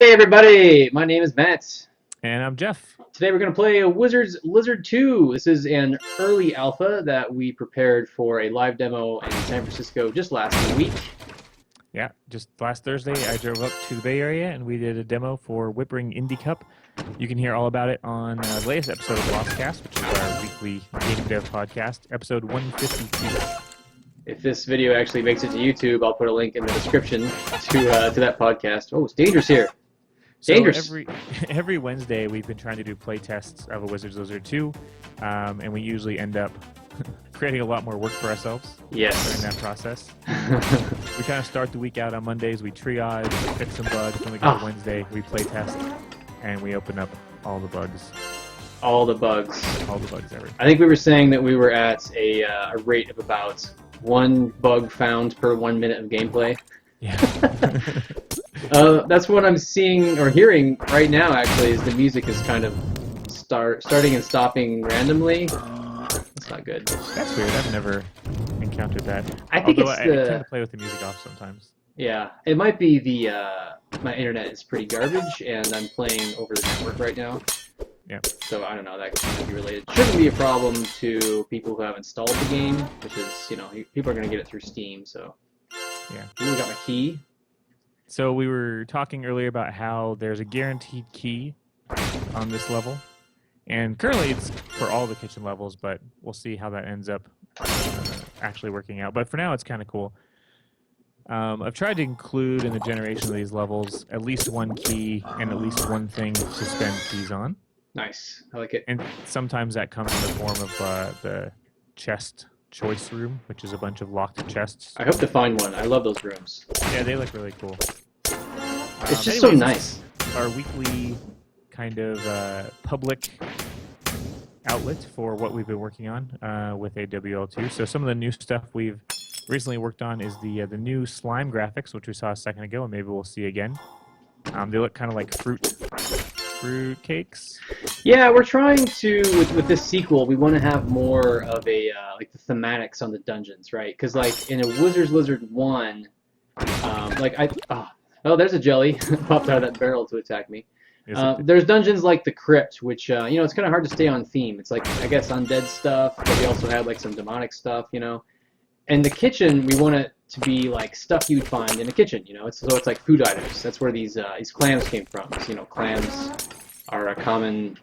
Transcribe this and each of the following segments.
Hey everybody, my name is Matt. And I'm Jeff. Today we're going to play Wizards Lizard 2. This is an early alpha that we prepared for a live demo in San Francisco just last week. Yeah, just last Thursday I drove up to the Bay Area and we did a demo for Whippering Indie Cup. You can hear all about it on the latest episode of Lostcast, which is our weekly game dev podcast, episode 152. If this video actually makes it to YouTube, I'll put a link in the description to that podcast. Oh, it's dangerous here. Dangerous. So every Wednesday we've been trying to do play tests of a Wizards Lizard 2, and we usually end up creating a lot more work for ourselves during that process. We kind of start the week out on Mondays, we triage, we fix some bugs, then we go to Wednesday, we play test, and we open up all the bugs. All the bugs. All the bugs ever. I think we were saying that we were at a rate of about one bug found per 1 minute of gameplay. Yeah. That's what I'm seeing or hearing right now, actually, is the music is kind of starting and stopping randomly. That's not good. That's weird. I've never encountered that. I think Although it's I tend to play with the music off sometimes. Yeah, it might be the my internet is pretty garbage, and I'm playing over the network right now. Yeah. So I don't know, that could be related. Shouldn't be a problem to people who have installed the game, which is, people are going to get it through Steam, so. Yeah. Ooh, we got my key. So we were talking earlier about how there's a guaranteed key on this level. And currently it's for all the kitchen levels, but we'll see how that ends up actually working out. But for now, it's kind of cool. I've tried to include in the generation of these levels at least one key and at least one thing to spend keys on. Nice. I like it. And sometimes that comes in the form of the chest choice room, which is a bunch of locked chests. I hope to find one. I love those rooms. Yeah, they look really cool. It's just so nice. Our weekly kind of public outlet for what we've been working on with AWL2. So some of the new stuff we've recently worked on is the new slime graphics, which we saw a second ago, and maybe we'll see again. They look kind of like fruit cakes. Yeah, we're trying to with this sequel. We want to have more of a like the thematics on the dungeons, right? Because like in a Wizards Lizard 1, there's a jelly popped out of that barrel to attack me. There's dungeons like the Crypt, which it's kind of hard to stay on theme. It's like, I guess, undead stuff, but we also had like some demonic stuff, And the kitchen, we want it to be like stuff you'd find in a kitchen, So it's like food items. That's where these clams came from. So, clams are a common,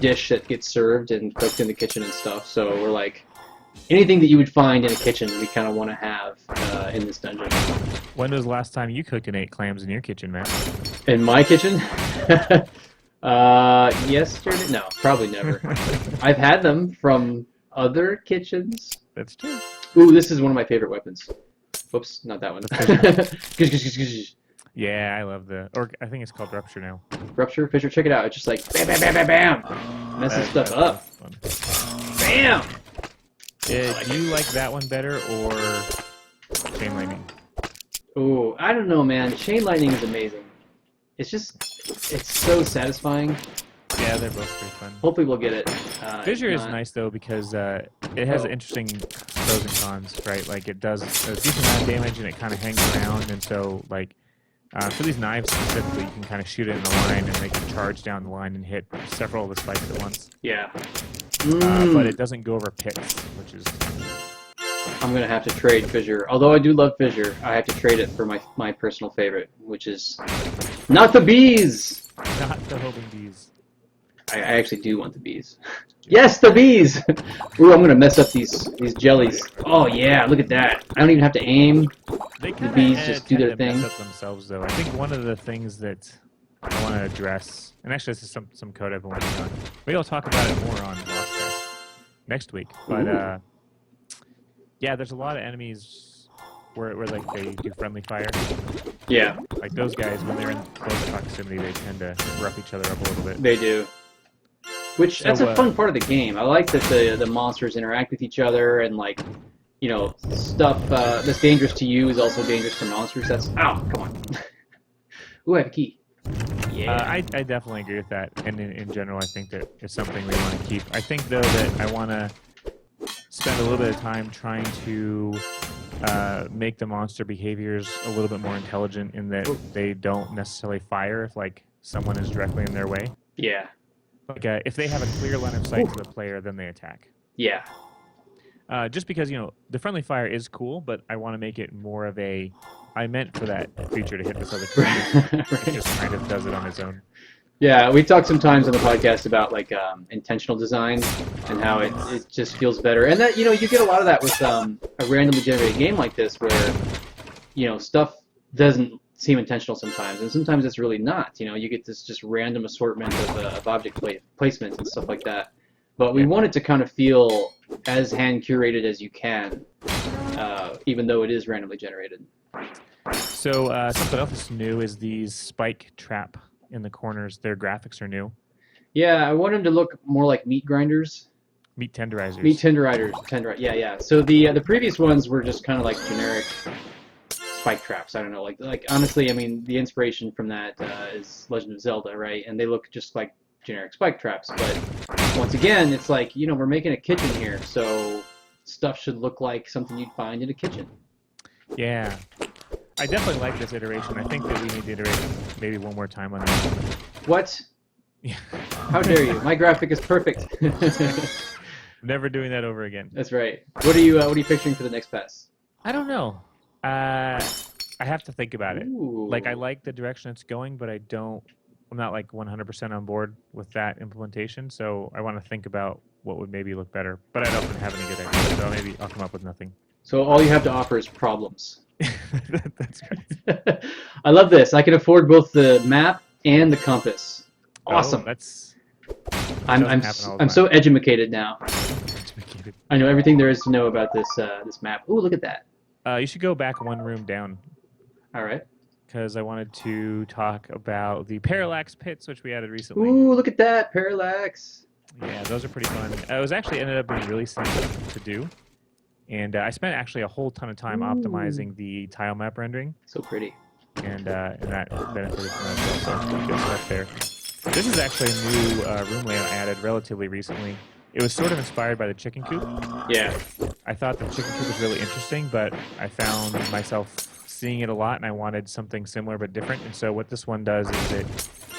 dish that gets served and cooked in the kitchen and stuff. So we're like, anything that you would find in a kitchen, we kind of want to have in this dungeon. When was the last time you cooked and ate clams in your kitchen, Matt? In my kitchen? Yesterday? No, probably never. I've had them from other kitchens. That's true. Ooh, this is one of my favorite weapons. Whoops, not that one. Yeah, I love or I think it's called Rupture now. Rupture? Fisher, check it out. It's just like bam, bam, bam, bam, bam. Messes stuff up. Bam! Do you like that one better or Chain Lightning? Ooh, I don't know, man. Chain Lightning is amazing. It's so satisfying. Yeah, they're both pretty fun. Hopefully we'll get it. Fissure is nice, though, because it has interesting pros and cons, right? Like, it does a decent amount of damage, and it kind of hangs around, and so, like, for these knives specifically, you can kind of shoot it in the line, and they can charge down the line and hit several of the spikes at once. Yeah. But it doesn't go over pits, which is... I'm going to have to trade Fissure. Although I do love Fissure, I have to trade it for my personal favorite, which is not the bees! Not the Hobin Bees. I actually do want the bees. Yes, the bees! Ooh, I'm going to mess up these jellies. Oh, yeah, look at that. I don't even have to aim. The bees just do their thing. Mess up themselves, though. I think one of the things that I want to address, and actually this is some code I've been working on. Maybe I'll talk about it more on Lostcast next week. But yeah, there's a lot of enemies where like they do friendly fire. Yeah. Like those guys, when they're in close proximity, they tend to rough each other up a little bit. They do. Which, that's a fun part of the game. I like that the monsters interact with each other and, like, stuff that's dangerous to you is also dangerous for monsters. That's... Ow! Come on. Ooh, I have a key. Yeah. I definitely agree with that. And in general, I think that it's something we want to keep. I think, though, that I want to spend a little bit of time trying to make the monster behaviors a little bit more intelligent in that they don't necessarily fire if like someone is directly in their way. Yeah. Like if they have a clear line of sight to the player, then they attack. Yeah. Just because the friendly fire is cool, but I want to make it more of a. I meant for that feature to hit this other creature. Right. It just kind of does it on its own. Yeah, we talked sometimes on the podcast about like intentional design and how it just feels better, and that you get a lot of that with a randomly generated game like this, where stuff doesn't seem intentional sometimes, and sometimes it's really not. You get this just random assortment of object placements and stuff like that. But we want it to kind of feel as hand curated as you can, even though it is randomly generated. So something else that's new is these spike trap in the corners. Their graphics are new. Yeah, I want them to look more like meat grinders. Meat tenderizers. Meat tenderizers. Yeah. So the previous ones were just kind of like generic spike traps. I don't know. Like honestly, I mean, the inspiration from that is Legend of Zelda, right? And they look just like generic spike traps. But once again, it's like we're making a kitchen here, so stuff should look like something you'd find in a kitchen. Yeah. I definitely like this iteration. I think that we need to iterate maybe one more time on this. What? Yeah. How dare you? My graphic is perfect. Never doing that over again. That's right. What are you picturing for the next pass? I don't know. I have to think about it. Ooh. Like I like the direction it's going, but I'm not like 100% on board with that implementation. So I want to think about what would maybe look better. But I don't have any good ideas. So maybe I'll come up with nothing. So all you have to offer is problems. That's right. I love this. I can afford both the map and the compass. Awesome. I'm so educated now. I know everything there is to know about this map. Ooh, look at that. You should go back one room down. All right. Because I wanted to talk about the parallax pits, which we added recently. Ooh, look at that parallax. Yeah, those are pretty fun. It was actually ended up being really simple to do. And I spent actually a whole ton of time optimizing the tile map rendering. So pretty. And that benefited from that as well. So good stuff there. This is actually a new room layout I added relatively recently. It was sort of inspired by the chicken coop. Yeah. I thought the chicken coop was really interesting, but I found myself seeing it a lot, and I wanted something similar but different. And so what this one does is it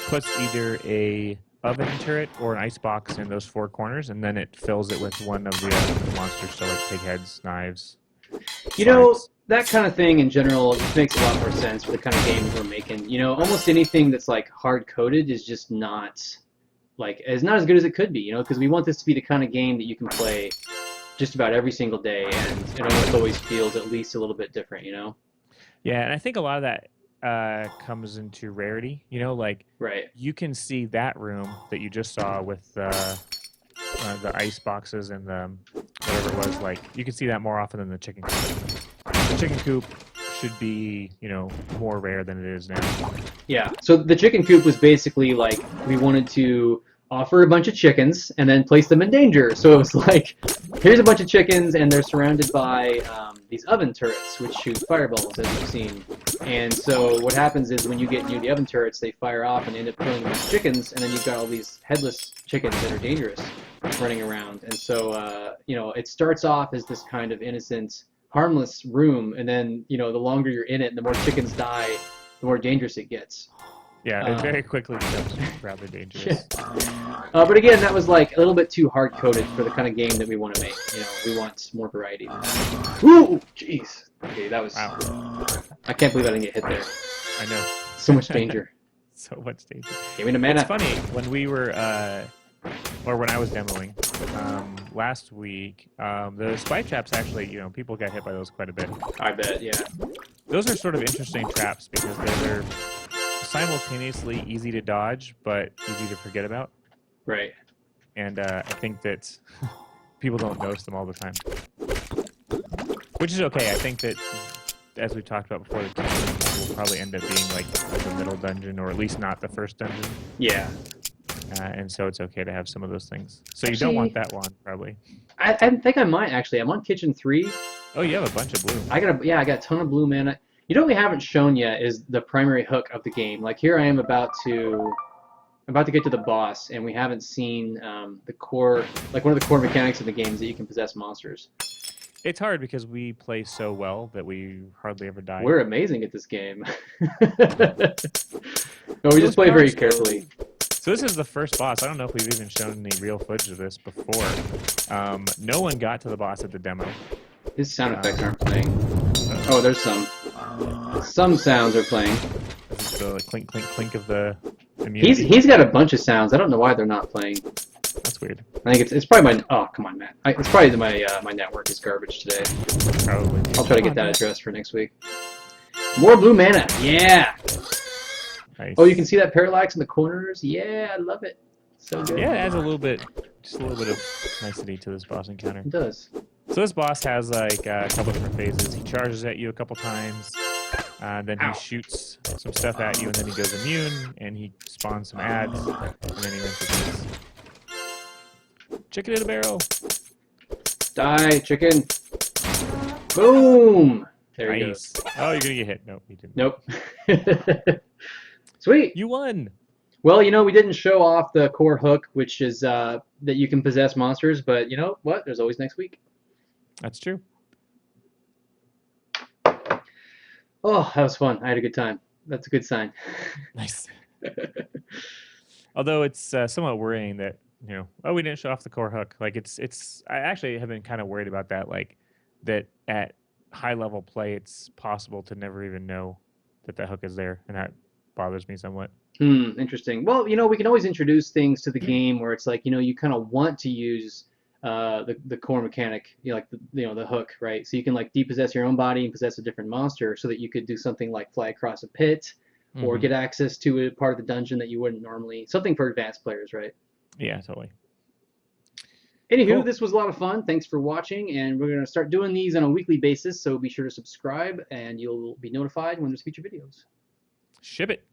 puts either a oven turret or an ice box in those four corners, and then it fills it with one of the monsters, so like pig heads, knives. That kind of thing in general just makes a lot more sense for the kind of games we're making. Almost anything that's like hard-coded is just not as good as it could be, because we want this to be the kind of game that you can play just about every single day, and it almost always feels at least a little bit different, Yeah, and I think a lot of that comes into rarity. Right. You can see that room that you just saw with the ice boxes and the whatever it was. Like you can see that more often than the chicken coop. The chicken coop should be more rare than it is now. Yeah. So the chicken coop was basically like we wanted to offer a bunch of chickens and then place them in danger. So it was like, here's a bunch of chickens and they're surrounded by these oven turrets which shoot fireballs, as you've seen. And so what happens is when you get near the oven turrets, they fire off and end up killing these chickens, and then you've got all these headless chickens that are dangerous running around. And so, it starts off as this kind of innocent, harmless room, and then, the longer you're in it and the more chickens die, the more dangerous it gets. Yeah, it very quickly becomes rather dangerous. Yeah. But again, that was like a little bit too hard-coded for the kind of game that we want to make. We want more variety. Ooh, jeez. Okay, that was... Wow. I can't believe I didn't get hit there. I know. So much danger. So much danger. Give me the mana. It's funny, when we were... or when I was demoing last week, the spike traps actually, people got hit by those quite a bit. I bet, yeah. Those are sort of interesting traps because they're simultaneously easy to dodge, but easy to forget about. Right. And I think that people don't notice them all the time. Which is okay. I think that, as we talked about before, the kitchen will probably end up being like the middle dungeon, or at least not the first dungeon. Yeah. And so it's okay to have some of those things. So you don't want that one, probably. I think I might, actually. I'm on Kitchen 3. Oh, you have a bunch of blue. I got a ton of blue mana. What we haven't shown yet is the primary hook of the game. Like here I am about to get to the boss, and we haven't seen the core, like one of the core mechanics of the game is that you can possess monsters. It's hard because we play so well that we hardly ever die. We're amazing at this game. No, we just play very carefully. So this is the first boss. I don't know if we've even shown any real footage of this before. No one got to the boss at the demo. His sound effects aren't playing. Oh, there's some. Some sounds are playing. This is the clink, clink, clink of the immunity. He's got a bunch of sounds. I don't know why they're not playing. That's weird. I think it's probably my. Oh, come on, Matt. It's probably my my network is garbage today. Probably. I'll try to get that addressed for next week. More blue mana. Yeah. Nice. Oh, you can see that parallax in the corners. Yeah, I love it. So good. Yeah, it adds a little bit, just a little bit of nicety to this boss encounter. It does. So this boss has like a couple different phases. He charges at you a couple times, then he shoots some stuff at you, and then he goes immune, and he spawns some ads, and then he rinses. Chicken in a barrel. Die, chicken. Boom. There he Nice. goes. Oh, you're gonna get hit. Nope, you didn't. Nope. Sweet. You won. Well, you know, we didn't show off the core hook, which is that you can possess monsters, but you know what? There's always next week. That's true. Oh, that was fun. I had a good time. That's a good sign. Nice. Although it's somewhat worrying that, you know, oh, we didn't show off the core hook. Like it's I actually have been kind of worried about that, like that at high level play it's possible to never even know that that hook is there, and that bothers me somewhat. Interesting. Well, you know, we can always introduce things to the game where it's like, you know, you kind of want to use the core mechanic, you know, like the hook, right? So you can like depossess your own body and possess a different monster, so that you could do something like fly across a pit, or get access to a part of the dungeon that you wouldn't normally. Something for advanced players, right? Yeah, totally. Anywho, Cool. This was a lot of fun. Thanks for watching, and we're going to start doing these on a weekly basis, so be sure to subscribe, and you'll be notified when there's future videos. Ship it.